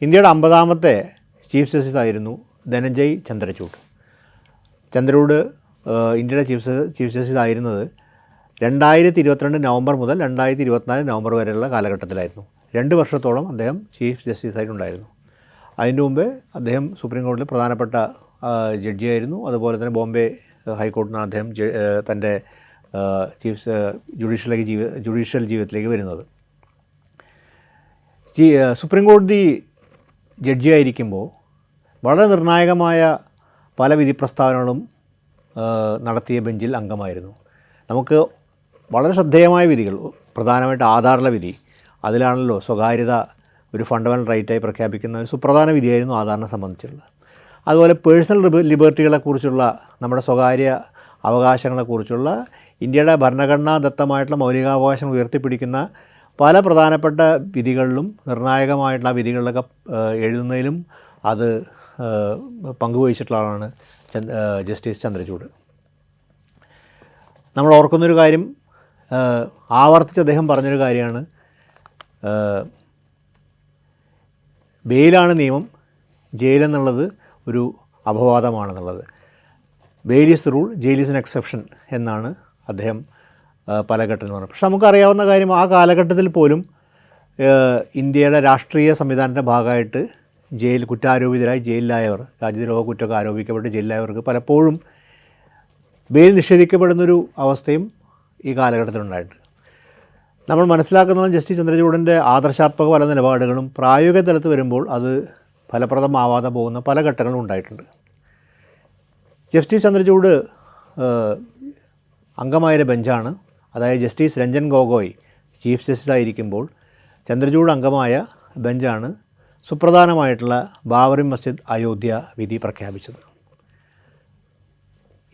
ഇന്ത്യയുടെ 50ാമത്തെ chief justice ആയിരുന്നു ധനഞ്ജയ് ചന്ദ്രചൂഡ്. ഇന്ത്യയുടെ ചീഫ് ജസ്റ്റിസ് ആയിരുന്നത് 2022 നവംബർ മുതൽ 2024 നവംബർ വരെയുള്ള കാലഘട്ടത്തിലായിരുന്നു. 2 വർഷത്തോളം അദ്ദേഹം ചീഫ് ജസ്റ്റിസായിട്ടുണ്ടായിരുന്നു. അതിൻ്റെ മുമ്പേ അദ്ദേഹം സുപ്രീം കോടതിയിൽ പ്രധാനപ്പെട്ട ജഡ്ജിയായിരുന്നു. അതുപോലെ തന്നെ ബോംബെ ഹൈക്കോടതിനാണ് അദ്ദേഹം തൻ്റെ ജുഡീഷ്യൽ ജീവിതത്തിലേക്ക് വരുന്നത്. സുപ്രീം കോടതി ജഡ്ജിയായിരിക്കുമ്പോൾ വളരെ നിർണായകമായ പല വിധി പ്രസ്താവനകളും നടത്തിയ ബെഞ്ചിൽ അംഗമായിരുന്നു. നമുക്ക് വളരെ ശ്രദ്ധേയമായ വിധികൾ, പ്രധാനമായിട്ട് ആധാറിലെ വിധി, അതിലാണല്ലോ സ്വകാര്യത ഒരു ഫണ്ടമെൻ്റൽ റൈറ്റായി പ്രഖ്യാപിക്കുന്ന ഒരു സുപ്രധാന വിധിയായിരുന്നു ആധാറിനെ സംബന്ധിച്ചുള്ളത്. അതുപോലെ പേഴ്സണൽ ലിബർട്ടികളെക്കുറിച്ചുള്ള, നമ്മുടെ സ്വകാര്യ അവകാശങ്ങളെക്കുറിച്ചുള്ള ഇന്ത്യയുടെ ഭരണഘടനാദത്തമായിട്ടുള്ള മൗലികാവകാശങ്ങൾ ഉയർത്തിപ്പിടിക്കുന്ന പല പ്രധാനപ്പെട്ട വിധികളിലും, നിർണായകമായിട്ടുള്ള വിധികളിലൊക്കെ എഴുതുന്നതിലും അത് പങ്കുവഹിച്ചിട്ടുള്ള ആളാണ് ജസ്റ്റിസ് ചന്ദ്രചൂഡ്. നമ്മൾ ഓർക്കുന്നൊരു കാര്യം, ആവർത്തിച്ച് അദ്ദേഹം പറഞ്ഞൊരു കാര്യമാണ്, ബെയിലാണ് നിയമം, ജയിലെന്നുള്ളത് ഒരു അപവാദമാണെന്നുള്ളത്. Bail is rule, jail is an exception എന്നാണ് അദ്ദേഹം പല ഘട്ടത്തിൽ പറഞ്ഞത്. പക്ഷെ നമുക്കറിയാവുന്ന കാര്യം, ആ കാലഘട്ടത്തിൽ പോലും ഇന്ത്യയുടെ രാഷ്ട്രീയ സംവിധാനത്തിൻ്റെ ഭാഗമായിട്ട് കുറ്റാരോപിതരായി ജയിലിലായവർ, രാജ്യദ്രോഹ കുറ്റമൊക്കെ ആരോപിക്കപ്പെട്ട് ജയിലിലായവർക്ക് പലപ്പോഴും ബെയിൽ നിഷേധിക്കപ്പെടുന്നൊരു അവസ്ഥയും ഈ കാലഘട്ടത്തിലുണ്ടായിട്ടുണ്ട്. നമ്മൾ മനസ്സിലാക്കുന്നത് ജസ്റ്റിസ് ചന്ദ്രചൂഡിൻ്റെ ആദർശാത്മക പല നിലപാടുകളും പ്രായോഗിക തലത്ത് വരുമ്പോൾ അത് ഫലപ്രദമാവാതെ പോകുന്ന പല ഘട്ടങ്ങളും ഉണ്ടായിട്ടുണ്ട്. ജസ്റ്റിസ് ചന്ദ്രചൂഡ് അംഗമായൊരു ബെഞ്ചാണ്, അതായത് justice Ranjan Gogoi chief justice ആയിരിക്കുമ്പോൾ ചന്ദ്രചൂഡ് അംഗമായ ബെഞ്ചാണ് സുപ്രധാനമായിട്ടുള്ള ബാബറി മസ്ജിദ് അയോധ്യ വിധി പ്രഖ്യാപിച്ചത്.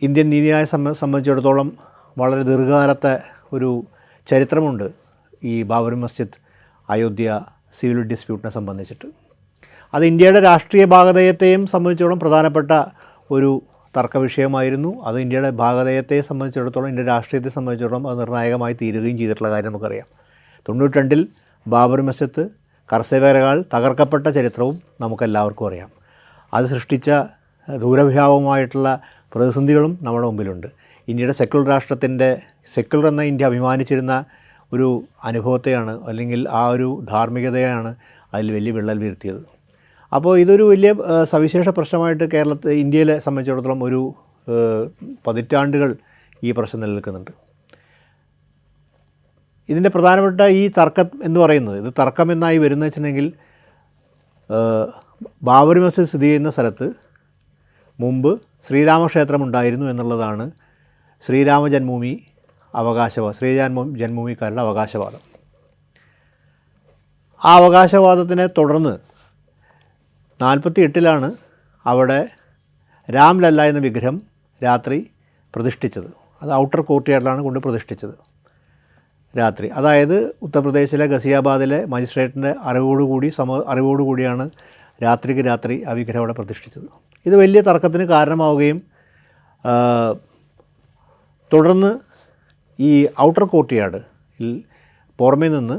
ഇന്ത്യൻ നീതിന്യായ സംബന്ധിച്ചിടത്തോളം വളരെ ദീർഘകാലത്തെ ഒരു ചരിത്രമുണ്ട് ഈ ബാബറി മസ്ജിദ് അയോധ്യ സിവിൽ ഡിസ്പ്യൂട്ടിനെ സംബന്ധിച്ചിട്ട്. അത് ഇന്ത്യയുടെ രാഷ്ട്രീയ ഭാഗധേയത്തെയും സംബന്ധിച്ചിടത്തോളം പ്രധാനപ്പെട്ട ഒരു തർക്ക വിഷയമായിരുന്നു. അത് ഇന്ത്യയുടെ ഭാഗധേയത്തെ സംബന്ധിച്ചിടത്തോളം, ഇന്ത്യയുടെ രാഷ്ട്രീയത്തെ സംബന്ധിച്ചിടത്തോളം അത് നിർണായകമായി തീരുകയും ചെയ്തിട്ടുള്ള കാര്യം നമുക്കറിയാം. 92 ബാബറി മസ്ജിദ് കർസേവകരാൽ തകർക്കപ്പെട്ട ചരിത്രവും നമുക്കെല്ലാവർക്കും അറിയാം. അത് സൃഷ്ടിച്ച ദൂരവ്യാപകമായിട്ടുള്ള പ്രതിസന്ധികളും നമ്മുടെ മുമ്പിലുണ്ട്. ഇന്ത്യയുടെ സെക്യുലർ എന്ന ഇന്ത്യ അഭിമാനിച്ചിരുന്ന ഒരു അനുഭവത്തെയാണ്, അല്ലെങ്കിൽ ആ ഒരു ധാർമ്മികതയാണ് അതിൽ വലിയ വിള്ളൽ വീഴ്ത്തിയത്. അപ്പോൾ ഇതൊരു വലിയ സവിശേഷ പ്രശ്നമായിട്ട് ഇന്ത്യയിലെ സംബന്ധിച്ചിടത്തോളം ഒരു പതിറ്റാണ്ടുകൾ ഈ പ്രശ്നം നിലനിൽക്കുന്നുണ്ട്. ഇതിൻ്റെ പ്രധാനപ്പെട്ട ഈ തർക്കം എന്ന് പറയുന്നത്, ഇത് തർക്കം എന്നായി വരുന്നത് വെച്ചിട്ടുണ്ടെങ്കിൽ, ബാബറി മസ്ജിദ് സ്ഥിതി ചെയ്യുന്ന സ്ഥലത്ത് മുമ്പ് ശ്രീരാമക്ഷേത്രം ഉണ്ടായിരുന്നു എന്നുള്ളതാണ് ശ്രീരാമ ജന്മഭൂമിക്കാരുടെ അവകാശവാദം. ആ അവകാശവാദത്തിനെ തുടർന്ന് 48 അവിടെ രാംലല്ല എന്ന വിഗ്രഹം രാത്രി പ്രതിഷ്ഠിച്ചത്. അത് ഔട്ടർ കോർട്ട്യാർഡിലാണ് കൊണ്ട് പ്രതിഷ്ഠിച്ചത് രാത്രി. അതായത് ഉത്തർപ്രദേശിലെ ഗസിയാബാദിലെ മജിസ്ട്രേറ്റിൻ്റെ അറിവോടുകൂടിയാണ് രാത്രിക്ക് രാത്രി ആ വിഗ്രഹം അവിടെ പ്രതിഷ്ഠിച്ചത്. ഇത് വലിയ തർക്കത്തിന് കാരണമാവുകയും തുടർന്ന് ഈ ഔട്ടർ കോർട്ട്യാർഡിൽ പുറമേ നിന്ന്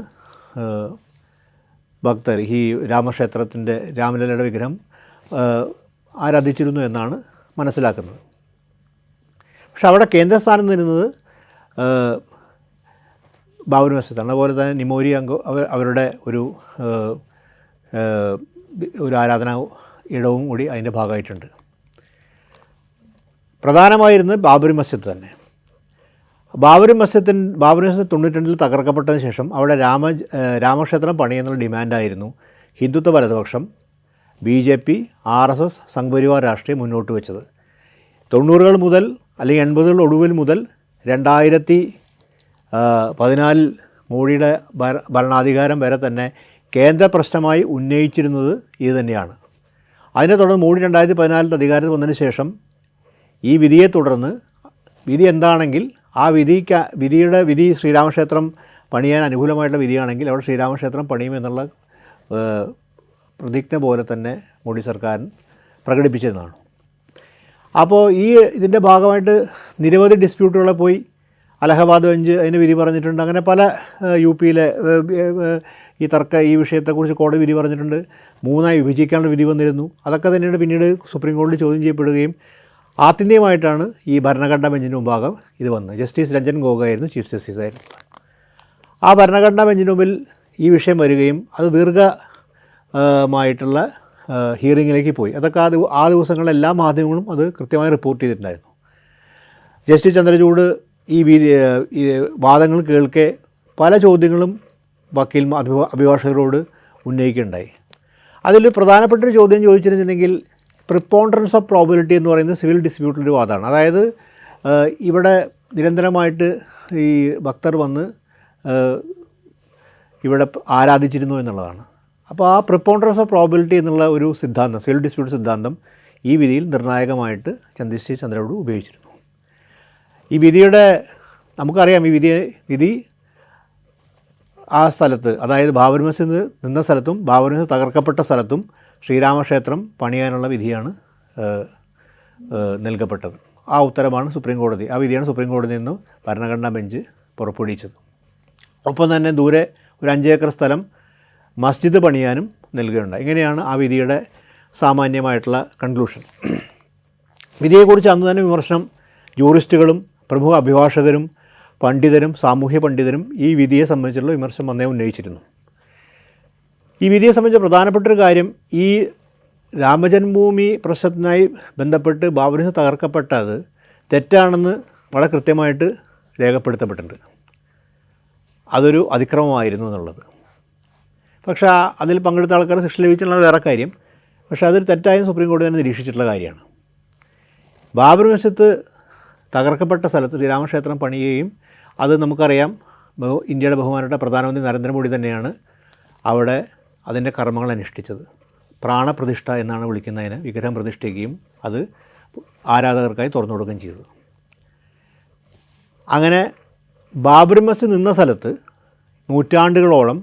ഭക്തർ ഈ രാമലല്ലയുടെ വിഗ്രഹം ആരാധിച്ചിരുന്നു എന്നാണ് മനസ്സിലാക്കുന്നത്. പക്ഷെ അവിടെ കേന്ദ്രസ്ഥാനം നിന്നിരുന്നത് ബാബറി മസ്ജിദാണ്. അതുപോലെ തന്നെ നിമോരി അവരുടെ ഒരു ആരാധനാ ഇടവും കൂടി അതിൻ്റെ ഭാഗമായിട്ടുണ്ട്. പ്രധാനമായിരുന്നത് ബാബറി മസ്ജിദ് തന്നെ. ബാബറി മസ്ജിദ് 92 തകർക്കപ്പെട്ടതിന് ശേഷം അവിടെ രാമക്ഷേത്രം പണിയെന്നുള്ള ഡിമാൻഡായിരുന്നു ഹിന്ദുത്വ വലതുപക്ഷം, BJP, RSS, സംഘപരിവാർ രാഷ്ട്രീയം മുന്നോട്ട് വെച്ചത്. 90-കൾ മുതൽ അല്ലെങ്കിൽ 80-കളുടെ ഒടുവിൽ മുതൽ 2014 മോഡിയുടെ ഭരണാധികാരം വരെ തന്നെ കേന്ദ്ര പ്രശ്നമായി ഉന്നയിച്ചിരുന്നത് ഇത് തന്നെയാണ്. അതിനെ തുടർന്ന് മോഡി 2014 അധികാരത്തിൽ വന്നതിന് ശേഷം ഈ വിധിയെ തുടർന്ന്, വിധി എന്താണെങ്കിൽ ആ വിധി ശ്രീരാമക്ഷേത്രം പണിയാൻ അനുകൂലമായിട്ടുള്ള വിധിയാണെങ്കിൽ അവിടെ ശ്രീരാമക്ഷേത്രം പണിയുമെന്നുള്ള പ്രതിജ്ഞ പോലെ തന്നെ മോഡി സർക്കാർ പ്രകടിപ്പിച്ചതാണ്. അപ്പോൾ ഇതിൻ്റെ ഭാഗമായിട്ട് നിരവധി ഡിസ്പ്യൂട്ടുകളെ പോയി അലഹബാദ് ബെഞ്ച് അതിന് വിധി പറഞ്ഞിട്ടുണ്ട്. അങ്ങനെ പല UP-യിലെ ഈ വിഷയത്തെക്കുറിച്ച് കോടതി വിധി പറഞ്ഞിട്ടുണ്ട്. 3 വിഭജിക്കാനുള്ള വിധി വന്നിരുന്നു. അതൊക്കെ തന്നെയാണ് പിന്നീട് സുപ്രീം കോടതി ചോദ്യം ചെയ്യപ്പെടുകയും ആത്യന്തികമായിട്ടാണ് ഈ ഭരണഘടനാ ബെഞ്ചിന് മുമ്പാകെ ഇത് വന്നത്. ജസ്റ്റിസ് രഞ്ജൻ ഗൊഗോയ് ആയിരുന്നു ചീഫ് ജസ്റ്റിസ് ആയിരുന്നു. ആ ഭരണഘടനാ ബെഞ്ചിന് മുമ്പിൽ ഈ വിഷയം വരികയും അത് ദീർഘമായിട്ടുള്ള ഹിയറിങ്ങിലേക്ക് പോയി. അതൊക്കെ ആ ദിവസങ്ങളിൽ എല്ലാ മാധ്യമങ്ങളും അത് കൃത്യമായി റിപ്പോർട്ട് ചെയ്തിട്ടുണ്ടായിരുന്നു. ജസ്റ്റിസ് ചന്ദ്രചൂഡ് ഈ വാദങ്ങൾ കേൾക്കെ പല ചോദ്യങ്ങളും അഭിഭാഷകരോട് ഉന്നയിക്കുകയുണ്ടായി. അതിൽ പ്രധാനപ്പെട്ടൊരു ചോദ്യം ചോദിച്ചിരുന്നുണ്ടെങ്കിൽ പ്രിപ്പോണ്ടറൻസ് ഓഫ് പ്രോബിലിറ്റി എന്ന് പറയുന്നത് സിവിൽ ഡിസ്പ്യൂട്ടിലൊരു വാദമാണ്. അതായത് ഇവിടെ നിരന്തരമായിട്ട് ഈ ഭക്തർ വന്ന് ഇവിടെ ആരാധിച്ചിരുന്നു എന്നുള്ളതാണ്. അപ്പോൾ ആ പ്രിപ്പോണ്ടറൻസ് ഓഫ് പ്രോബിലിറ്റി എന്നുള്ള ഒരു സിദ്ധാന്തം, സിവിൽ ഡിസ്പ്യൂട്ട് സിദ്ധാന്തം ഈ വിധിയിൽ നിർണായകമായിട്ട് ജസ്റ്റിസ് ചന്ദ്രചൂഡ് ഉപയോഗിച്ചിരുന്നു. ഈ വിധിയുടെ നമുക്കറിയാം, ഈ വിധി ആ സ്ഥലത്ത്, അതായത് ബാബറി മസ്ജിദ് നിന്ന സ്ഥലത്തും ബാബറി മസ്ജിദ് തകർക്കപ്പെട്ട സ്ഥലത്തും ശ്രീരാമക്ഷേത്രം പണിയാനുള്ള വിധിയാണ് നൽകപ്പെട്ടത്. ആ ഉത്തരമാണ് ആ വിധിയാണ് സുപ്രീം കോടതിയിൽ നിന്ന് ഭരണഘടനാ ബെഞ്ച് പുറപ്പെടുവിച്ചത്. ഒപ്പം തന്നെ ദൂരെ ഒരു 5 ഏക്കർ സ്ഥലം മസ്ജിദ് പണിയാനും നൽകുകയുണ്ടായി. ഇങ്ങനെയാണ് ആ വിധിയുടെ സാമാന്യമായിട്ടുള്ള കൺക്ലൂഷൻ. വിധിയെക്കുറിച്ച് അന്ന് തന്നെ വിമർശനം ജൂറിസ്റ്റുകളും പ്രമുഖ അഭിഭാഷകരും പണ്ഡിതരും സാമൂഹ്യ പണ്ഡിതരും ഈ വിധിയെ സംബന്ധിച്ചുള്ള വിമർശനം അന്നേ ഉന്നയിച്ചിരുന്നു. ഈ വിധിയെ സംബന്ധിച്ച പ്രധാനപ്പെട്ടൊരു കാര്യം, ഈ രാമജന്മഭൂമി പ്രശ്നത്തിനായി ബന്ധപ്പെട്ട് ബാബറി മസ്ജിദ് തകർക്കപ്പെട്ടത് തെറ്റാണെന്ന് വളരെ കൃത്യമായിട്ട് രേഖപ്പെടുത്തപ്പെട്ടിട്ടുണ്ട്. അതൊരു അതിക്രമമായിരുന്നു എന്നുള്ളത്. പക്ഷേ അതിൽ പങ്കെടുത്ത ആൾക്കാർ ശിക്ഷ ലഭിച്ചെന്നുള്ള വേറെ കാര്യം. പക്ഷേ അതൊരു തെറ്റായും സുപ്രീം കോടതി തന്നെ നിരീക്ഷിച്ചിട്ടുള്ള കാര്യമാണ്. ബാബറി മസ്ജിദ് തകർക്കപ്പെട്ട സ്ഥലത്ത് ശ്രീരാമക്ഷേത്രം പണിയുകയും അത് നമുക്കറിയാം, ഇന്ത്യയുടെ ബഹുമാനപ്പെട്ട പ്രധാനമന്ത്രി നരേന്ദ്രമോദി തന്നെയാണ് അവിടെ അതിൻ്റെ കർമ്മങ്ങൾ അനുഷ്ഠിച്ചത്. പ്രാണപ്രതിഷ്ഠ എന്നാണ് വിളിക്കുന്നതിന്. വിഗ്രഹം പ്രതിഷ്ഠിക്കുകയും അത് ആരാധകർക്കായി തുറന്നു കൊടുക്കുകയും ചെയ്തത്. അങ്ങനെ ബാബറി മസ്ജിദ് നിന്ന സ്ഥലത്ത്, നൂറ്റാണ്ടുകളോളം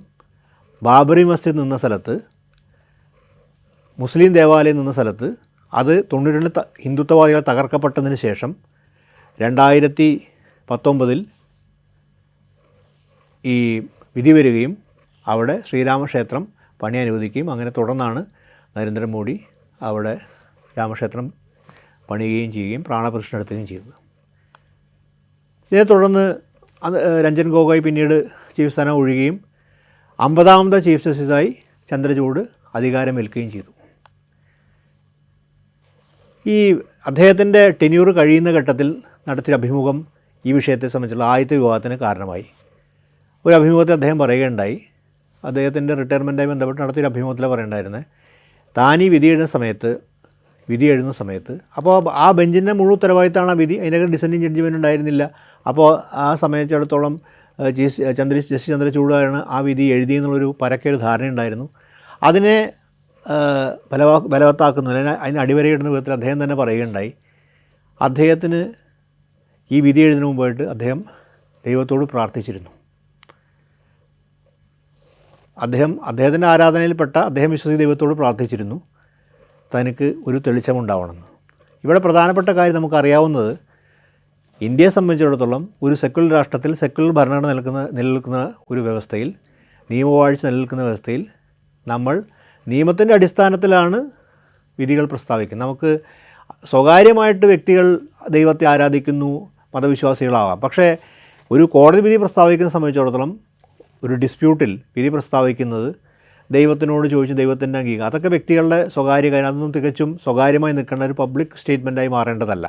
ബാബറി മസ്ജിദ് നിന്ന സ്ഥലത്ത്, മുസ്ലിം ദേവാലയം നിന്ന സ്ഥലത്ത് അത് 92 ഹിന്ദുത്വവാദികൾ തകർക്കപ്പെട്ടതിന് ശേഷം 2019 ഈ വിധി വരികയും അവിടെ ശ്രീരാമക്ഷേത്രം പണി അനുവദിക്കുകയും അങ്ങനെ തുടർന്നാണ് നരേന്ദ്രമോദി അവിടെ രാമക്ഷേത്രം പണിയുകയും ചെയ്യുകയും പ്രാണപ്രതിഷ്ഠ നടത്തുകയും ചെയ്തത്. ഇതിനെ തുടർന്ന് രഞ്ജൻ ഗൊഗോയ് പിന്നീട് ചീഫ് സ്ഥാനം ഒഴിയുകയും 50ാമത്തെ ചീഫ് ജസ്റ്റിസായി ചന്ദ്രചൂഡ് അധികാരമേൽക്കുകയും ചെയ്തു. ഈ അദ്ദേഹത്തിൻ്റെ ടെന്യൂർ കഴിയുന്ന ഘട്ടത്തിൽ നടത്തിയ അഭിമുഖം ഈ വിഷയത്തെ സംബന്ധിച്ചുള്ള ആദ്യത്തെ വിവാദത്തിന് കാരണമായി. ഒരു അഭിമുഖത്തിൽ അദ്ദേഹം പറയുകയുണ്ടായി, അദ്ദേഹത്തിൻ്റെ റിട്ടയർമെൻറ്റായി ബന്ധപ്പെട്ട് നടത്തിയൊരു അഭിമുഖത്തിൽ പറയേണ്ടായിരുന്നത്, താൻ ഈ വിധി എഴുതുന്ന സമയത്ത് അപ്പോൾ ആ ബെഞ്ചിൻ്റെ മുഴുവൻ ഉത്തരവാദിത്തമാണ് ആ വിധി. അതിനകത്ത് ഡിസെൻഡിങ് ജഡ്ജ്മെൻറ്റ് ഉണ്ടായിരുന്നില്ല. അപ്പോൾ ആ സംബന്ധിച്ചിടത്തോളം ജസ്റ്റിസ് ചന്ദ്രചൂഡാണ് ആ വിധി എഴുതിയെന്നുള്ളൊരു പരക്കൊരു ധാരണയുണ്ടായിരുന്നു. അതിനെ ബലവത്താക്കുന്നതിന് അതിന് അടിവരയിടുന്ന വിധത്തിൽ അദ്ദേഹം തന്നെ പറയുകയുണ്ടായി, അദ്ദേഹത്തിന് ഈ വിധി എഴുതുന്നതിന് മുമ്പായിട്ട് അദ്ദേഹം ദൈവത്തോട് പ്രാർത്ഥിച്ചിരുന്നു. അദ്ദേഹത്തിൻ്റെ ആരാധനയിൽപ്പെട്ട അദ്ദേഹം വിശ്വസിച്ച ദൈവത്തോട് പ്രാർത്ഥിച്ചിരുന്നു തനിക്ക് ഒരു തെളിച്ചമുണ്ടാവണമെന്ന്. ഇവിടെ പ്രധാനപ്പെട്ട കാര്യം നമുക്കറിയാവുന്നത്, ഇന്ത്യയെ സംബന്ധിച്ചിടത്തോളം ഒരു സെക്കുലർ രാഷ്ട്രത്തിൽ സെക്കുലർ ഭരണഘടന നിലനിൽക്കുന്ന ഒരു വ്യവസ്ഥയിൽ, നിയമവാഴ്ച നിലനിൽക്കുന്ന വ്യവസ്ഥയിൽ നമ്മൾ നിയമത്തിൻ്റെ അടിസ്ഥാനത്തിലാണ് വിധികൾ പ്രസ്താവിക്കുന്നത്. നമുക്ക് സ്വകാര്യമായിട്ട് വ്യക്തികൾ ദൈവത്തെ ആരാധിക്കുന്നു, മതവിശ്വാസികളാവാം. പക്ഷേ ഒരു കോടതി വിധി പ്രസ്താവിക്കുന്ന സംബന്ധിച്ചിടത്തോളം ഒരു ഡിസ്പ്യൂട്ടിൽ വിധി പ്രസ്താവിക്കുന്നത് ദൈവത്തിനോട് ചോദിച്ച് ദൈവത്തിൻ്റെ അംഗീകാരം, അതൊക്കെ വ്യക്തികളുടെ സ്വകാര്യ കാര്യം, അതൊന്നും തികച്ചും സ്വകാര്യമായി നിൽക്കേണ്ട ഒരു പബ്ലിക് സ്റ്റേറ്റ്മെൻറ്റായി മാറേണ്ടതല്ല.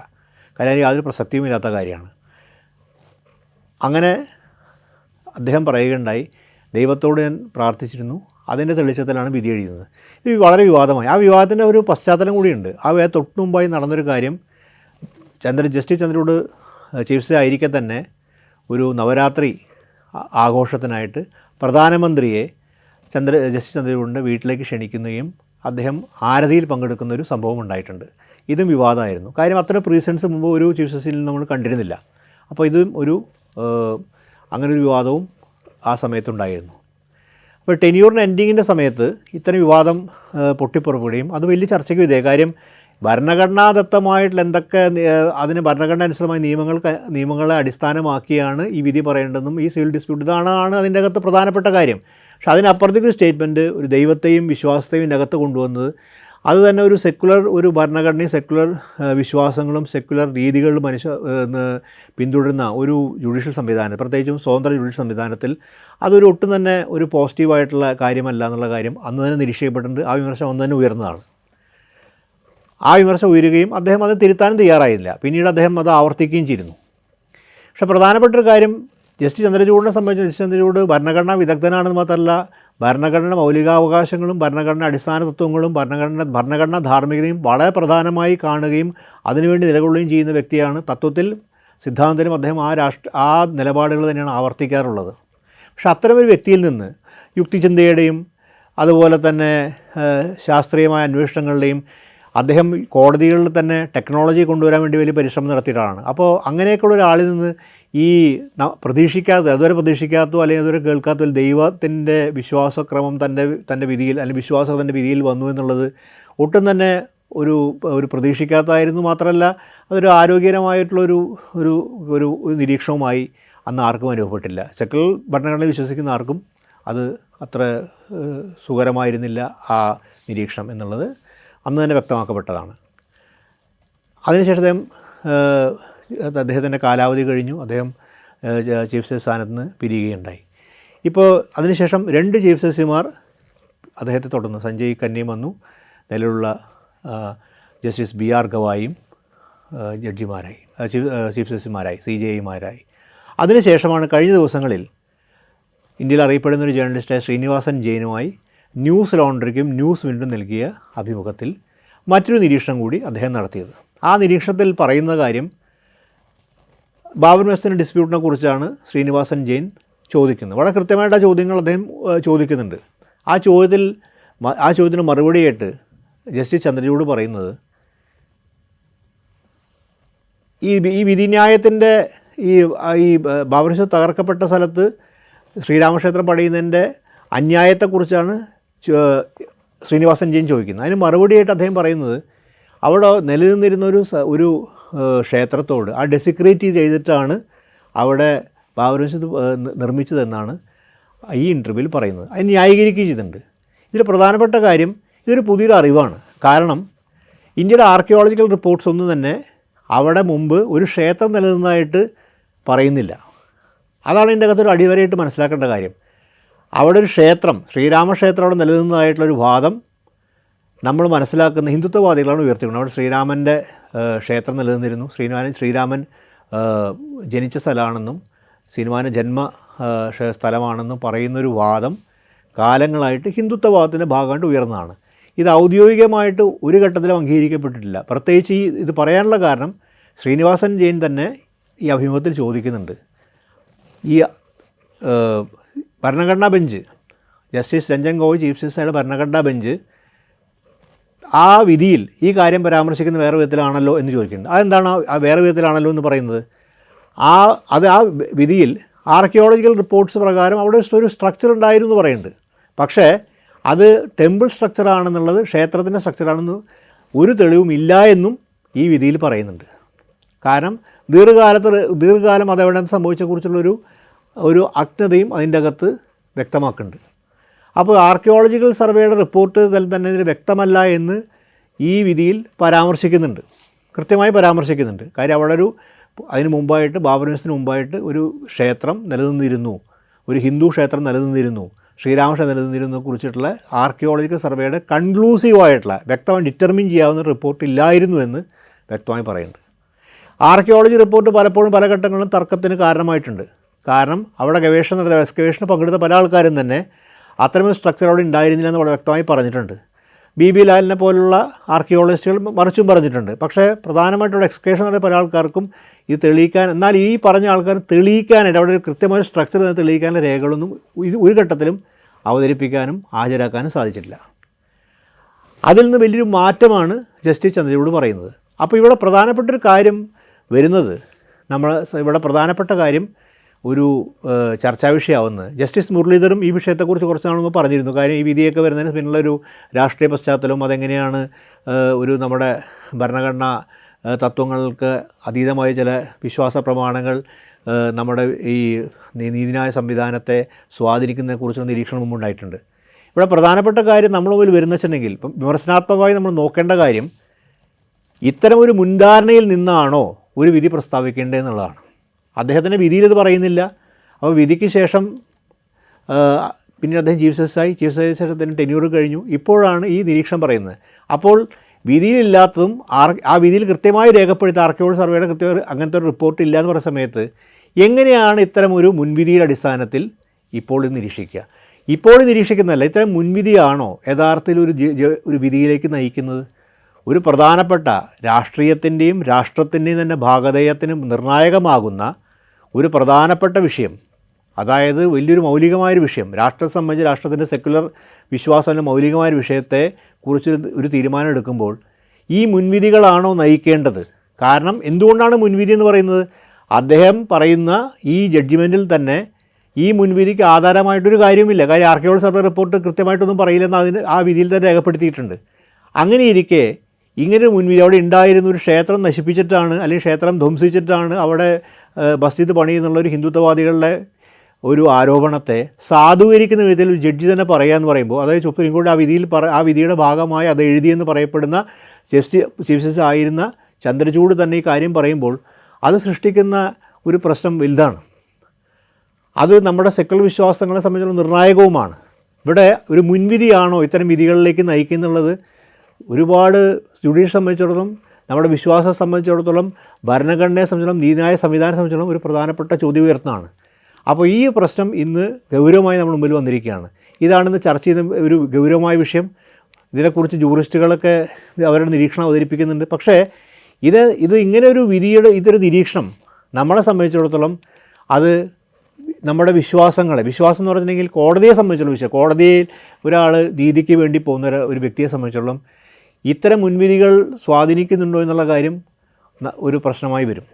കാര്യം യാതൊരു പ്രസക്തിയുമില്ലാത്ത കാര്യമാണ്. അങ്ങനെ അദ്ദേഹം പറയുകയുണ്ടായി, ദൈവത്തോട് ഞാൻ പ്രാർത്ഥിച്ചിരുന്നു, അതിൻ്റെ തെളിച്ചത്തിലാണ് വിധി എഴുതുന്നത്. ഇത് വളരെ വിവാദമായി. ആ വിവാദത്തിൻ്റെ ഒരു പശ്ചാത്തലം കൂടിയുണ്ട്. ആ തൊട്ട് മുമ്പായി നടന്നൊരു കാര്യം, ജസ്റ്റിസ് ചന്ദ്രചൂഡ് ചീഫ് ജസ്റ്റിസ് ആയിരിക്കെ തന്നെ ഒരു നവരാത്രി ആഘോഷത്തിനായിട്ട് പ്രധാനമന്ത്രിയെ ജസ്റ്റിസ് ചന്ദ്രചൂഡിൻ്റെ വീട്ടിലേക്ക് ക്ഷണിക്കുകയും അദ്ദേഹം ആരതിയിൽ പങ്കെടുക്കുന്ന ഒരു സംഭവം ഉണ്ടായിട്ടുണ്ട്. ഇതും വിവാദമായിരുന്നു. കാര്യം അത്ര പ്രീസൻസ് മുമ്പ് ഒരു ചീഫ് ജസ്റ്റിസിൽ നമ്മൾ കണ്ടിരുന്നില്ല. അപ്പോൾ ഇതും അങ്ങനൊരു വിവാദവും ആ സമയത്തുണ്ടായിരുന്നു. അപ്പോൾ ടെന്യൂറിന് എൻഡിങ്ങിൻ്റെ സമയത്ത് ഇത്തരം വിവാദം പൊട്ടിപ്പുറപ്പെടുകയും അത് വലിയ ചർച്ചയ്ക്ക് വിധേയ. കാര്യം ഭരണഘടനാദത്തമായിട്ടുള്ള എന്തൊക്കെ അതിന് ഭരണഘടന അനുസൃതമായ നിയമങ്ങളെ അടിസ്ഥാനമാക്കിയാണ് ഈ വിധി പറയേണ്ടതെന്നും ഈ സിവിൽ ഡിസ്പ്യൂട്ട് ഇതാണ് അതിൻ്റെ അകത്ത് പ്രധാനപ്പെട്ട കാര്യം. പക്ഷെ അതിനപ്പുറത്തേക്ക് സ്റ്റേറ്റ്മെൻറ്റ് ഒരു ദൈവത്തെയും വിശ്വാസത്തെയും ഇതിനകത്ത് കൊണ്ടുവന്നത് അത് തന്നെ ഒരു സെക്കുലർ ഒരു ഭരണഘടനയും സെക്കുലർ വിശ്വാസങ്ങളും സെക്കുലർ രീതികളും പിന്തുടരുന്ന ഒരു ജുഡീഷ്യൽ സംവിധാനം, പ്രത്യേകിച്ചും സ്വതന്ത്ര ജുഡീഷ്യൽ സംവിധാനത്തിൽ അതൊരു ഒട്ടും തന്നെ ഒരു പോസിറ്റീവായിട്ടുള്ള കാര്യമല്ല എന്നുള്ള കാര്യം അന്ന് തന്നെ നിരീക്ഷിക്കപ്പെട്ടിട്ടുണ്ട്. ആ വിമർശനം അന്ന് തന്നെ ഉയർന്നതാണ്. ആ വിമർശനം ഉയരുകയും അദ്ദേഹം അത് തിരുത്താനും തയ്യാറായില്ല. പിന്നീട് അദ്ദേഹം അത് ആവർത്തിക്കുകയും ചെയ്തിരുന്നു. പക്ഷേ പ്രധാനപ്പെട്ടൊരു കാര്യം, ജസ്റ്റിസ് ചന്ദ്രചൂഡിനെ സംബന്ധിച്ച് ജസ്റ്റിസ് ചന്ദ്രചൂഡ് ഭരണഘടനാ വിദഗ്ധനാണെന്ന് മാത്രമല്ല, ഭരണഘടന മൗലികാവകാശങ്ങളും ഭരണഘടന അടിസ്ഥാന തത്വങ്ങളും ഭരണഘടനാ ധാർമ്മികതയും വളരെ പ്രധാനമായി കാണുകയും അതിനുവേണ്ടി നിലകൊള്ളുകയും ചെയ്യുന്ന വ്യക്തിയാണ്. തത്വത്തിൽ സിദ്ധാന്തത്തിലും അദ്ദേഹം ആ നിലപാടുകൾ തന്നെയാണ് ആവർത്തിക്കാറുള്ളത്. പക്ഷെ അത്തരമൊരു വ്യക്തിയിൽ നിന്ന് യുക്തിചിന്തയുടെയും അതുപോലെ തന്നെ ശാസ്ത്രീയമായ അന്വേഷണങ്ങളുടെയും അദ്ദേഹം കോടതികളിൽ തന്നെ ടെക്നോളജി കൊണ്ടുവരാൻ വേണ്ടി വലിയ പരിശ്രമം നടത്തിയിട്ടാണ്. അപ്പോൾ അങ്ങനെയൊക്കെയുള്ള ഒരാളിൽ നിന്ന് ഈ അതുവരെ പ്രതീക്ഷിക്കാത്തോ അല്ലെങ്കിൽ അതുവരെ കേൾക്കാത്തോ ദൈവത്തിൻ്റെ വിശ്വാസക്രമം തൻ്റെ വിധിയിൽ അല്ലെങ്കിൽ വിശ്വാസം തൻ്റെ വിധിയിൽ വന്നു എന്നുള്ളത് ഒട്ടും തന്നെ ഒരു പ്രതീക്ഷിക്കാത്തതായിരുന്നു. മാത്രമല്ല അതൊരു ആരോഗ്യകരമായിട്ടുള്ളൊരു ഒരു ഒരു നിരീക്ഷണവുമായി അന്ന് ആർക്കും അനുഭവപ്പെട്ടില്ല. സെക്കുലർ ഭരണഘടനയിൽ വിശ്വസിക്കുന്ന ആർക്കും അത് അത്ര സുഖകരമായിരുന്നില്ല ആ നിരീക്ഷണം എന്നുള്ളത് അന്ന് തന്നെ വ്യക്തമാക്കപ്പെട്ടതാണ്. അതിനുശേഷം അദ്ദേഹത്തിൻ്റെ കാലാവധി കഴിഞ്ഞു. അദ്ദേഹം ചീഫ് ജസ്റ്റിസ് സ്ഥാനത്ത് നിന്ന് പിരിയുകയുണ്ടായി. ഇപ്പോൾ അതിനുശേഷം 2 ചീഫ് ജസ്റ്റിസുമാർ അദ്ദേഹത്തെ തുടർന്നു. സഞ്ജയ് കന്നയും വന്നു. നിലവിലുള്ള ജസ്റ്റിസ് BR ഗവായും ജഡ്ജിമാരായി, ചീഫ് ജസ്റ്റിസുമാരായി, CJIമാരായി. അതിനുശേഷമാണ് കഴിഞ്ഞ ദിവസങ്ങളിൽ ഇന്ത്യയിൽ അറിയപ്പെടുന്നൊരു ജേർണലിസ്റ്റായ ശ്രീനിവാസൻ ജെയിനുമായി ന്യൂസ് ലോണ്ടറിക്കും ന്യൂസ് മിനിറ്റും നൽകിയ അഭിമുഖത്തിൽ മറ്റൊരു നിരീക്ഷണം കൂടി അദ്ദേഹം നടത്തിയത്. ആ നിരീക്ഷണത്തിൽ പറയുന്ന കാര്യം ബാബറി മസ്ജിദ് ഡിസ്പ്യൂട്ടിനെ കുറിച്ചാണ് ശ്രീനിവാസൻ ജെയിൻ ചോദിക്കുന്നത്. വളരെ കൃത്യമായിട്ട് ആ ചോദ്യങ്ങൾ അദ്ദേഹം ചോദിക്കുന്നുണ്ട്. ആ ചോദ്യത്തിന് മറുപടിയായിട്ട് ജസ്റ്റിസ് ചന്ദ്രചൂഡ് പറയുന്നത്, ഈ വിധിന്യായത്തിൻ്റെ ഈ ബാബറി മസ്ജിദ് തകർക്കപ്പെട്ട സ്ഥലത്ത് ശ്രീരാമക്ഷേത്രം പണിയുന്നതിൻ്റെ അന്യായത്തെക്കുറിച്ചാണ് ശ്രീനിവാസൻ ജെയിൻ ചോദിക്കുന്നത്. അതിന് മറുപടിയായിട്ട് അദ്ദേഹം പറയുന്നത്, അവിടെ നിലനിന്നിരുന്ന ഒരു ക്ഷേത്രത്തോട് ആ ഡെസിക്രേറ്റ് ചെയ്തിട്ടാണ് അവിടെ ബാബറി മസ്ജിദ് നിർമ്മിച്ചതെന്നാണ് ഈ ഇൻ്റർവ്യൂവിൽ പറയുന്നത്. അത് ന്യായീകരിക്കുകയും ചെയ്തിട്ടുണ്ട്. ഇതിൽ പ്രധാനപ്പെട്ട കാര്യം, ഇതൊരു പുതിയൊരു അറിവാണ്. കാരണം ഇന്ത്യയുടെ ആർക്കിയോളജിക്കൽ റിപ്പോർട്ട്സ് ഒന്നും തന്നെ അവിടെ മുമ്പ് ഒരു ക്ഷേത്രം നിലനിന്നതായിട്ട് പറയുന്നില്ല. അതാണ് ഇതിൻ്റെ അകത്തൊരു അടിവരയിട്ട് മനസ്സിലാക്കേണ്ട കാര്യം. അവിടെ ഒരു ക്ഷേത്രം, ശ്രീരാമക്ഷേത്രം അവിടെ നിലനിന്നതായിട്ടുള്ളൊരു വാദം നമ്മൾ മനസ്സിലാക്കുന്ന ഹിന്ദുത്വവാദികളാണ് ഉയർത്തിക്കുന്നത്. അവിടെ ശ്രീരാമൻ്റെ ക്ഷേത്രം നിലനിന്നിരുന്നു, ശ്രീരാമൻ ജനിച്ച സ്ഥലമാണെന്നും ശ്രീരാമൻ്റെ ജന്മ സ്ഥലമാണെന്നും പറയുന്നൊരു വാദം കാലങ്ങളായിട്ട് ഹിന്ദുത്വവാദത്തിൻ്റെ ഭാഗമായിട്ട് ഉയർന്നതാണ്. ഇത് ഔദ്യോഗികമായിട്ട് ഒരു ഘട്ടത്തിലും അംഗീകരിക്കപ്പെട്ടിട്ടില്ല. പ്രത്യേകിച്ച് ഇത് പറയാനുള്ള കാരണം ശ്രീനിവാസൻ ജെയിൻ തന്നെ ഈ അഭിമുഖത്തിൽ ചോദിക്കുന്നുണ്ട്. ഈ ഭരണഘടനാ bench, justice Ranjan Gogoi chief ജസ്റ്റിസായ ഭരണഘടനാ ബെഞ്ച് ആ വിധിയിൽ ഈ കാര്യം പരാമർശിക്കുന്ന വേറെ വിധത്തിലാണല്ലോ എന്ന് ചോദിക്കുന്നുണ്ട്. അതെന്താണ് ആ വേറെ വിധത്തിലാണല്ലോ എന്ന് പറയുന്നത്? ആ വിധിയിൽ ആർക്കിയോളജിക്കൽ റിപ്പോർട്ട്സ് പ്രകാരം അവിടെ ഒരു സ്ട്രക്ചർ ഉണ്ടായിരുന്നു എന്ന് പറയുന്നുണ്ട്. പക്ഷേ അത് ടെമ്പിൾ സ്ട്രക്ചറാണെന്നുള്ളത്, ക്ഷേത്രത്തിൻ്റെ സ്ട്രക്ചറാണെന്ന് ഒരു തെളിവും ഇല്ല എന്നും ഈ വിധിയിൽ പറയുന്നുണ്ട്. കാരണം ദീർഘകാലം അതെവിടെ സംഭവിച്ചതിനെക്കുറിച്ചുള്ളൊരു അജ്ഞതയും അതിൻ്റെ അകത്ത് വ്യക്തമാക്കുന്നുണ്ട്. അപ്പോൾ ആർക്കിയോളജിക്കൽ സർവേയുടെ റിപ്പോർട്ട് തന്നെ ഇതിൽ വ്യക്തമല്ല എന്ന് ഈ വിധിയിൽ പരാമർശിക്കുന്നുണ്ട്, കൃത്യമായി പരാമർശിക്കുന്നുണ്ട്. കാര്യം അവിടെ അതിന് മുമ്പായിട്ട്, ബാബറി മസ്ജിദിന് മുമ്പായിട്ട് ഒരു ക്ഷേത്രം നിലനിന്നിരുന്നു, ഒരു ഹിന്ദു ക്ഷേത്രം നിലനിന്നിരുന്നു, ശ്രീരാമക്ഷേത്രം നിലനിന്നിരുന്നതിനെ കുറിച്ചിട്ടുള്ള ആർക്കിയോളജിക്കൽ സർവേയുടെ കൺക്ലൂസീവായിട്ടുള്ള വ്യക്തമായി ഡിറ്റർമിൻ ചെയ്യാവുന്ന റിപ്പോർട്ട് ഇല്ലായിരുന്നു എന്ന് വ്യക്തമായി പറയുന്നുണ്ട്. ആർക്കിയോളജി റിപ്പോർട്ട് പലപ്പോഴും പല ഘട്ടങ്ങളിലും തർക്കത്തിന് കാരണമായിട്ടുണ്ട്. കാരണം അവിടെ എക്സ്കവേഷന് പങ്കെടുത്ത പല ആൾക്കാരും തന്നെ അത്തരമൊരു സ്ട്രക്ചർ അവിടെ ഉണ്ടായിരുന്നില്ല എന്ന് വളരെ വ്യക്തമായി പറഞ്ഞിട്ടുണ്ട്. BB ലാലിനെ പോലുള്ള ആർക്കിയോളജിസ്റ്റുകൾ മറിച്ചും പറഞ്ഞിട്ടുണ്ട്. പക്ഷേ പ്രധാനമായിട്ടുള്ള എക്സ്കവേഷൻ നടത്തിയ പല ആൾക്കാർക്കും ഇത് തെളിയിക്കാൻ, എന്നാൽ ഈ പറഞ്ഞ ആൾക്കാർ തെളിയിക്കാനായിട്ട് അവിടെ ഒരു കൃത്യമായ സ്ട്രക്ചർ തെളിയിക്കാനുള്ള രേഖകളൊന്നും ഒരു ഘട്ടത്തിലും അവതരിപ്പിക്കാനും ഹാജരാക്കാനും സാധിച്ചിട്ടില്ല. അതിൽ നിന്ന് വലിയൊരു മാറ്റമാണ് ജസ്റ്റിസ് ചന്ദ്രചൂഡ് പറയുന്നത്. അപ്പോൾ ഇവിടെ പ്രധാനപ്പെട്ടൊരു കാര്യം വരുന്നത്, ഇവിടെ പ്രധാനപ്പെട്ട കാര്യം ഒരു ചർച്ചാ വിഷയമാവുന്നത്, ജസ്റ്റിസ് മുരളീധറും ഈ വിഷയത്തെക്കുറിച്ച് കുറച്ച് നാൾ മുമ്പ് പറഞ്ഞിരുന്നു. കാര്യം ഈ വിധിയൊക്കെ വരുന്നതിന് പിന്നുള്ളൊരു രാഷ്ട്രീയ പശ്ചാത്തലവും അതെങ്ങനെയാണ് നമ്മുടെ ഭരണഘടന തത്വങ്ങൾക്ക് അതീതമായ ചില വിശ്വാസ പ്രമാണങ്ങൾ നമ്മുടെ ഈ നീതിന്യായ സംവിധാനത്തെ സ്വാധീനിക്കുന്നതിനെക്കുറിച്ചുള്ള നിരീക്ഷണം മുമ്പുണ്ടായിട്ടുണ്ട്. ഇവിടെ പ്രധാനപ്പെട്ട കാര്യം നമ്മുടെ മുമ്പിൽ വരുന്ന വെച്ചിട്ടുണ്ടെങ്കിൽ ഇപ്പം വിമർശനാത്മകമായി നമ്മൾ നോക്കേണ്ട കാര്യം ഇത്തരമൊരു മുൻധാരണയിൽ നിന്നാണോ ഒരു വിധി പ്രസ്താവിക്കേണ്ടതെന്നുള്ളതാണ്. അദ്ദേഹത്തിൻ്റെ വിധിയിൽ ഇത് പറയുന്നില്ല. അപ്പോൾ വിധിക്ക് ശേഷം പിന്നെ അദ്ദേഹം ചീഫ് ജസ്റ്റിസായി ശേഷം ടെന്യൂർ കഴിഞ്ഞു. ഇപ്പോഴാണ് ഈ നിരീക്ഷണം പറയുന്നത്. അപ്പോൾ വിധിയിലില്ലാത്തതും ആ വിധിയിൽ കൃത്യമായി രേഖപ്പെടുത്തി ആർക്കിയോളജി സർവേയുടെ അങ്ങനത്തെ ഒരു റിപ്പോർട്ട് ഇല്ല എന്ന് പറയുന്ന സമയത്ത് എങ്ങനെയാണ് ഇത്തരം ഒരു മുൻവിധിയുടെ അടിസ്ഥാനത്തിൽ ഇപ്പോൾ നിരീക്ഷിക്കുക? ഇപ്പോൾ നിരീക്ഷിക്കുന്നതല്ല, ഇത്തരം മുൻവിധിയാണോ യഥാർത്ഥത്തിൽ ഒരു വിധിയിലേക്ക് നയിക്കുന്നത്? ഒരു പ്രധാനപ്പെട്ട രാഷ്ട്രീയത്തിൻ്റെയും രാഷ്ട്രത്തിൻ്റെയും തന്നെ ഭാഗധേയത്തിന് നിർണായകമാകുന്ന ഒരു പ്രധാനപ്പെട്ട വിഷയം, അതായത് വലിയൊരു മൗലികമായൊരു വിഷയം, രാഷ്ട്രത്തെ സംബന്ധിച്ച് രാഷ്ട്രത്തിൻ്റെ സെക്കുലർ വിശ്വാസത്തിൻ്റെ മൗലികമായൊരു വിഷയത്തെ കുറിച്ച് ഒരു തീരുമാനം എടുക്കുമ്പോൾ ഈ മുൻവിധികളാണോ നയിക്കേണ്ടത്? കാരണം എന്തുകൊണ്ടാണ് മുൻവിധി എന്ന് പറയുന്നത്? അദ്ദേഹം പറയുന്ന ഈ ജഡ്ജിമെൻറ്റിൽ തന്നെ ഈ മുൻവിധിക്ക് ആധാരമായിട്ടൊരു കാര്യമില്ല. കാര്യം ആർക്കിയോളജി സർവേ റിപ്പോർട്ട് കൃത്യമായിട്ടൊന്നും പറയില്ലെന്ന് ആ വിധിയിൽ തന്നെ രേഖപ്പെടുത്തിയിട്ടുണ്ട്. അങ്ങനെയിരിക്കെ ഇങ്ങനൊരു മുൻവിധി അവിടെ ഉണ്ടായിരുന്ന ഒരു ക്ഷേത്രം നശിപ്പിച്ചിട്ടാണ് അല്ലെങ്കിൽ ക്ഷേത്രം ധ്വംസിച്ചിട്ടാണ് അവിടെ മസ്ജിദ് പണി എന്നുള്ളൊരു ഹിന്ദുത്വവാദികളുടെ ഒരു ആരോപണത്തെ സാധൂകരിക്കുന്ന വിധത്തിൽ ഒരു ജഡ്ജി തന്നെ പറയാമെന്ന് പറയുമ്പോൾ, അതായത് സുപ്രീം കോടതി ആ വിധിയുടെ ഭാഗമായി അത് എഴുതിയെന്ന് പറയപ്പെടുന്ന ചീഫ് ജസ്റ്റിസ് ആയിരുന്ന ചന്ദ്രചൂഡ് തന്നെ ഈ കാര്യം പറയുമ്പോൾ അത് സൃഷ്ടിക്കുന്ന ഒരു പ്രശ്നം വലുതാണ്. അത് നമ്മുടെ സെക്കുലർ വിശ്വാസങ്ങളെ സംബന്ധിച്ചുള്ള നിർണായകവുമാണ്. ഇവിടെ ഒരു മുൻവിധിയാണോ ഇത്തരം വിധികളിലേക്ക് നയിക്കുന്നുള്ളത് ഒരുപാട് ജുഡീഷ്യൽ സംബന്ധിച്ചിടത്തോളം, നമ്മുടെ വിശ്വാസം സംബന്ധിച്ചിടത്തോളം, ഭരണഘടനയെ സംബന്ധിച്ചിടത്തോളം, നീതിന്യായ സംവിധാനം സംബന്ധിച്ചിടത്തോളം ഒരു പ്രധാനപ്പെട്ട ചോദ്യം ഉയർത്തുന്നതാണ്. അപ്പോൾ ഈ പ്രശ്നം ഇന്ന് ഗൗരവമായി നമ്മുടെ മുമ്പിൽ വന്നിരിക്കുകയാണ്. ഇതാണിന്ന് ചർച്ച ചെയ്യുന്ന ഒരു ഗൗരവമായ വിഷയം. ഇതിനെക്കുറിച്ച് ജൂറിസ്റ്റുകളൊക്കെ അവരുടെ നിരീക്ഷണം അവതരിപ്പിക്കുന്നുണ്ട്. പക്ഷേ ഇത് ഇങ്ങനെ ഒരു ഇതൊരു നിരീക്ഷണം നമ്മളെ സംബന്ധിച്ചിടത്തോളം അത് നമ്മുടെ വിശ്വാസം എന്ന് പറഞ്ഞിട്ടുണ്ടെങ്കിൽ കോടതിയെ സംബന്ധിച്ചുള്ള വിഷയം, കോടതിയിൽ ഒരാൾ നീതിക്ക് വേണ്ടി പോകുന്ന ഒരു വ്യക്തിയെ സംബന്ധിച്ചിടത്തോളം ഇത്തരം മുൻവിധികൾ സ്വാധീനിക്കുന്നുണ്ടോ എന്നുള്ള കാര്യം ഒരു പ്രശ്നമായി വരും.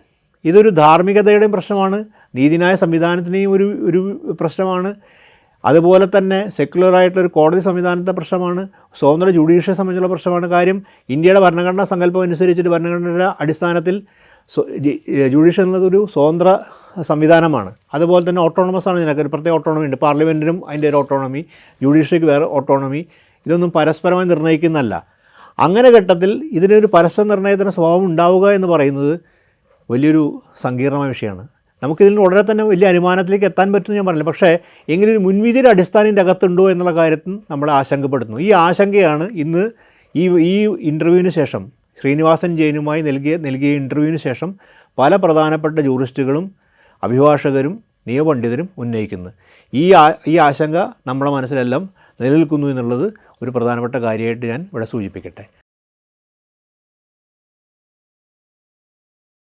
ഇതൊരു ധാർമ്മികതയുടെയും പ്രശ്നമാണ്, നീതിന്യായ സംവിധാനത്തിൻ്റെയും ഒരു പ്രശ്നമാണ്, അതുപോലെ തന്നെ സെക്കുലറായിട്ടുള്ളൊരു കോടതി സംവിധാനത്തെ പ്രശ്നമാണ്, സ്വതന്ത്ര ജുഡീഷ്യൽ സംബന്ധിച്ചുള്ള പ്രശ്നമാണ്. കാര്യം ഇന്ത്യയുടെ ഭരണഘടനാ സങ്കല്പം അനുസരിച്ചിട്ട് ഭരണഘടനയുടെ അടിസ്ഥാനത്തിൽ ജുഡീഷ്യൽ എന്നതൊരു സ്വതന്ത്ര സംവിധാനമാണ്. അതുപോലെ തന്നെ ഓട്ടോണമസ് ആണ്. ഇതിനൊക്കെ ഒരു പ്രത്യേക ഓട്ടോണമി ഉണ്ട്. പാർലമെൻറ്റിനും അതിൻ്റെ ഒരു ഓട്ടോണമി, ജുഡീഷ്യറിക്ക് വേറെ ഓട്ടോണമി. ഇതൊന്നും പരസ്പരമായി നിർണ്ണയിക്കുന്നതല്ല. അങ്ങനെ ഘട്ടത്തിൽ ഇതിനൊരു പരസ്പര നിർണ്ണയത്തിന് സ്വഭാവം ഉണ്ടാവുക എന്ന് പറയുന്നത് വലിയൊരു സങ്കീർണമായ വിഷയമാണ്. നമുക്കിതിൽ ഉടനെ തന്നെ വലിയ അനുമാനത്തിലേക്ക് എത്താൻ പറ്റുമെന്ന് ഞാൻ പറഞ്ഞില്ല. പക്ഷേ എങ്ങനെയൊരു മുൻവിധിയുടെ അടിസ്ഥാനം ഇതിൻ്റെ അകത്തുണ്ടോ എന്നുള്ള കാര്യത്തിൽ നമ്മളെ ആശങ്കപ്പെടുത്തുന്നു. ഈ ആശങ്കയാണ് ഇന്ന് ഈ ഇൻ്റർവ്യൂവിന് ശേഷം ശ്രീനിവാസൻ ജെയിനുമായി നൽകിയ ഇൻ്റർവ്യൂവിന് ശേഷം പല പ്രധാനപ്പെട്ട ജൂറിസ്റ്റുകളും അഭിഭാഷകരും നിയമപണ്ഡിതരും ഉന്നയിക്കുന്നത്. ഈ ആശങ്ക നമ്മുടെ മനസ്സിലെല്ലാം നിലനിൽക്കുന്നു എന്നുള്ളത് ഒരു പ്രധാനപ്പെട്ട കാര്യമായിട്ട് ഞാൻ ഇവിടെ സൂചിപ്പിക്കട്ടെ.